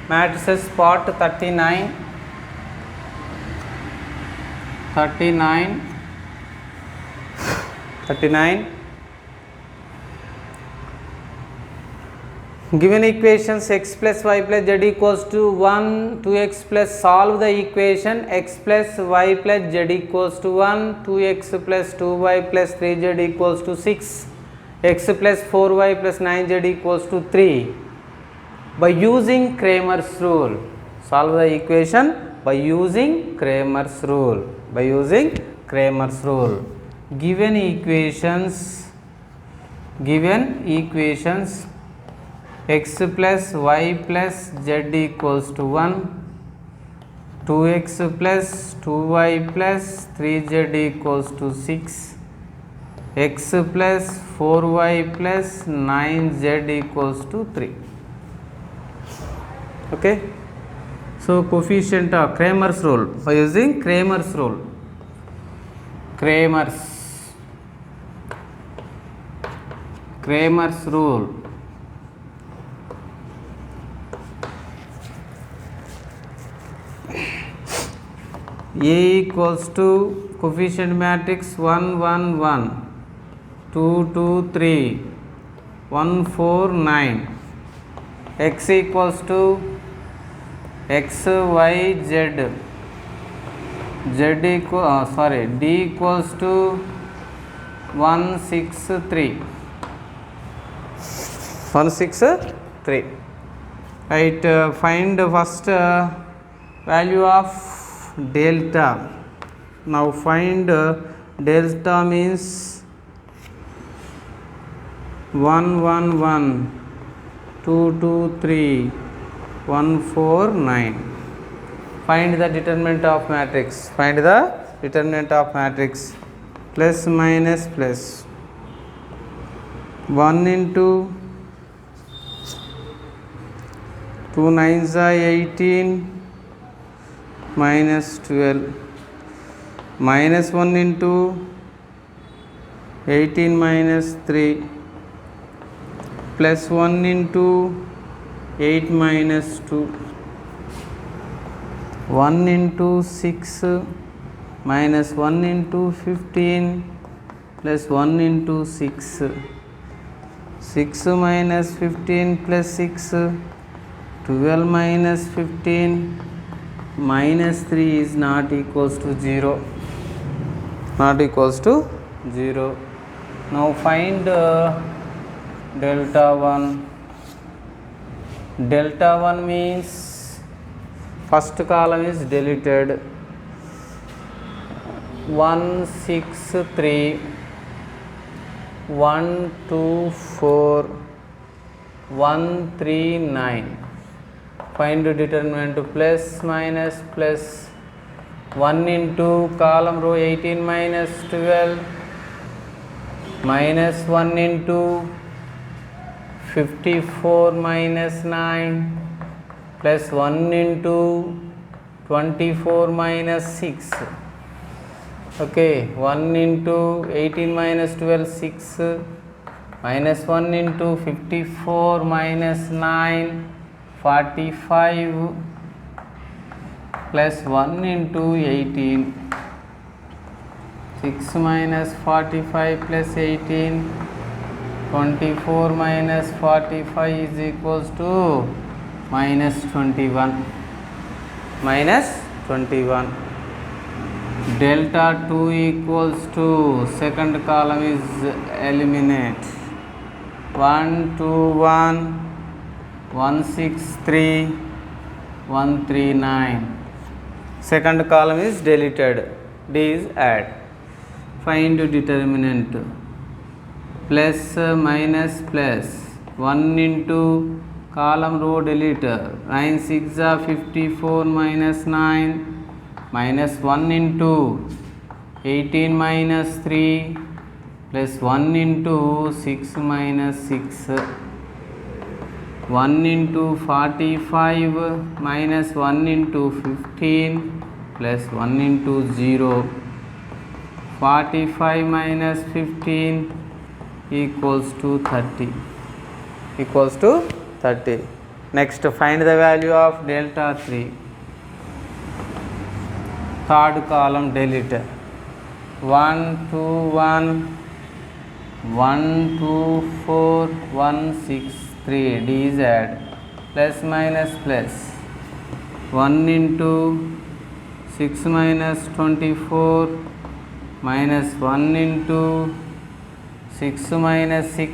matrices part 39, 39. Given equations x plus y plus z equals to 1, 2x plus, solve the equation x plus y plus z equals to 1, 2x plus 2y plus 3z equals to 6, x plus 4y plus 9z equals to 3 by using Cramer's rule. Solve the equation by using Cramer's rule. By using Cramer's rule. Given equations x plus y plus z equals to 1, 2x plus 2y plus 3z equals to 6, x plus 4y plus 9z equals to 3. Okay. So coefficient of Cramer's rule, by using Cramer's rule. Cramer's rule. A equals to coefficient matrix 1 1 1, 2 2 3, 1 4 9. X equals to x y z. D equals to 1 6 3. 1 6 3. Right. Find first value of delta. Now find delta means 1 1 1, 2 2 3, 1 4 9. Find the determinant of matrix. Find the determinant of matrix. Plus minus plus. 1 into 2 9s are 18 minus 12. Minus 1 into 18 minus 3 plus 1 into 8 minus 2. 1 into 6 minus 1 into 15 plus 1 into 6. 6 minus 15 plus 6, 12 minus 15 minus 3 is not equals to 0. Not equals to 0. Now find delta 1. Delta 1 means first column is deleted. 1 6 3, 1 2 4, 1 3 9. Find the determinant plus minus plus. 1 into column row 18 minus 12 minus 1 into 54 minus 9 plus 1 into 24 minus 6. Okay, 1 into 18 minus 12 6 minus 1 into 54 minus 9 45 plus 1 into 18. 6 minus 45 plus 18, 24 minus 45 is equals to minus 21. Minus 21. Delta 2 equals to, second column is eliminate. 1 2 1, 1 6 3, 1 3 9. Second column is deleted. D is add. Find determinant. Plus minus plus. 1 into column row deleter. 9 6 are 54 minus 9 minus 1 into 18 minus 3 plus 1 into 6 minus 6. 1 into 45 minus 1 into 15 plus 1 into 0. 45 minus 15 equals to 30. Equals to 30. Next, find the value of delta 3. Third column delete. 1 2 1 1 2 4 1 6 3 dz plus minus plus 1 into 6 minus 24 minus 1 into 6 minus 6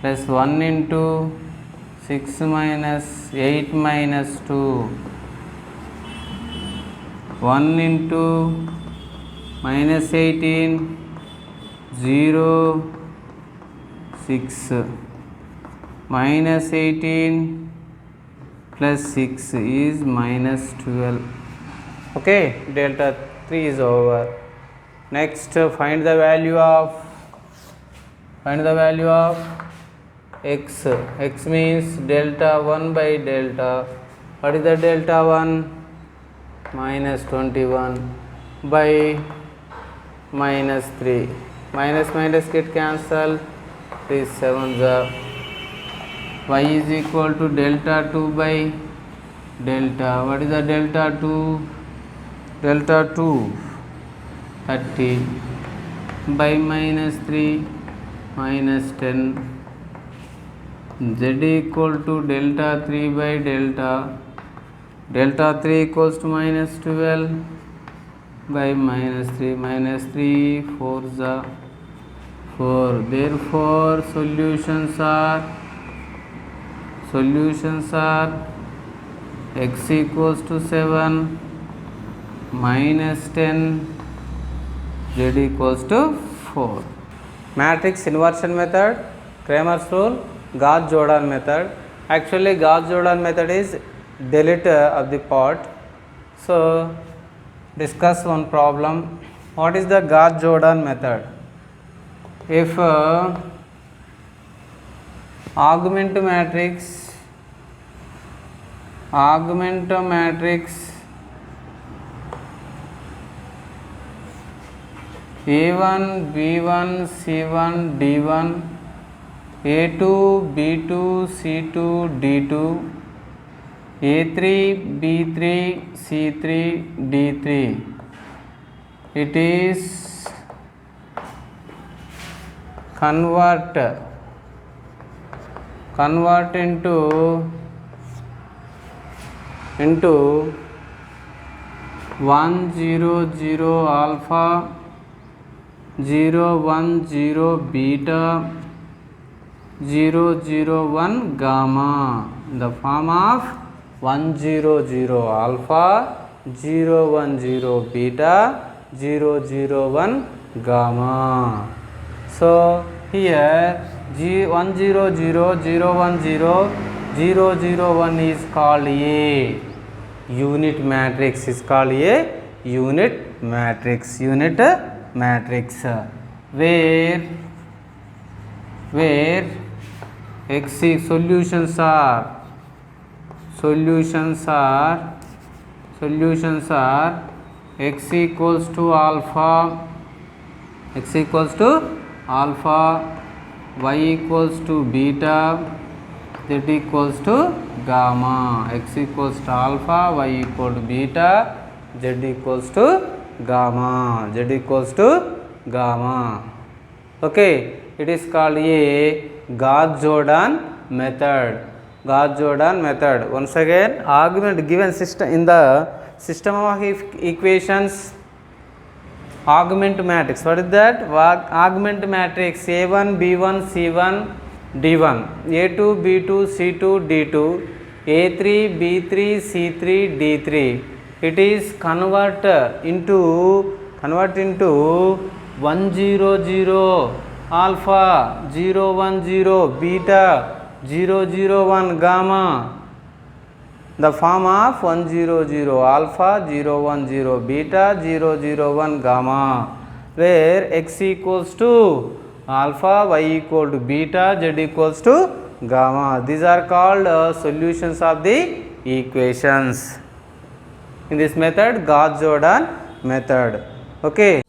plus 1 into 6 minus 8 minus 2 1 into minus 18 0 6 minus 18 plus 6 is minus 12. Okay, delta 3 is over. Next, find the value of x. X means delta 1 by delta. What is the delta 1? Minus 21 by minus 3. Minus minus get cancelled. 3 7s are. Y is equal to delta 2 by delta. What is the delta 2? Delta 2 30 by minus 3 minus 10. Z equal to delta 3 by delta. Delta 3 equals to minus 12 by minus 3 4s are 4. Therefore solutions are x equals to 7 minus 10 z equals to 4. Matrix inversion method, Cramer's rule, Gauss-Jordan method. Actually Gauss-Jordan method is delete of the part. So discuss one problem. What is the Gauss-Jordan method? If augment matrix A1 B1 C1 D1 A2 B2 C2 D2 A3 B3 C3 D3, it is convert into 1 0 0 alpha 0 1 0 beta 0 0 1 gamma, in the form of 1 0 0 alpha 0 1 0 beta 0 0 1 gamma. So here 1 0 0 0 1 0 0 0 1 is called a unit matrix, where x solutions are x equals to alpha, y equals to beta, z equals to gamma. X equals to alpha, y equal to beta, z equals to gamma. Okay, it is called a Gauss-Jordan method. Once again, augment given system in the system of equations, augment matrix. What is that? Augment matrix A1 B1 C1 D1 A2 B2 C2 D2 A3 B3 C3 D3. It is convert into 1 0 0 alpha 0 1 0 beta 0 0 1 gamma, the form of 1 0 0 alpha 0 1 0 beta 0 0 1 gamma, where x equals to alpha, y equal to beta, z equals to gamma. These are called solutions of the equations. In this method, Gauss-Jordan method. Okay.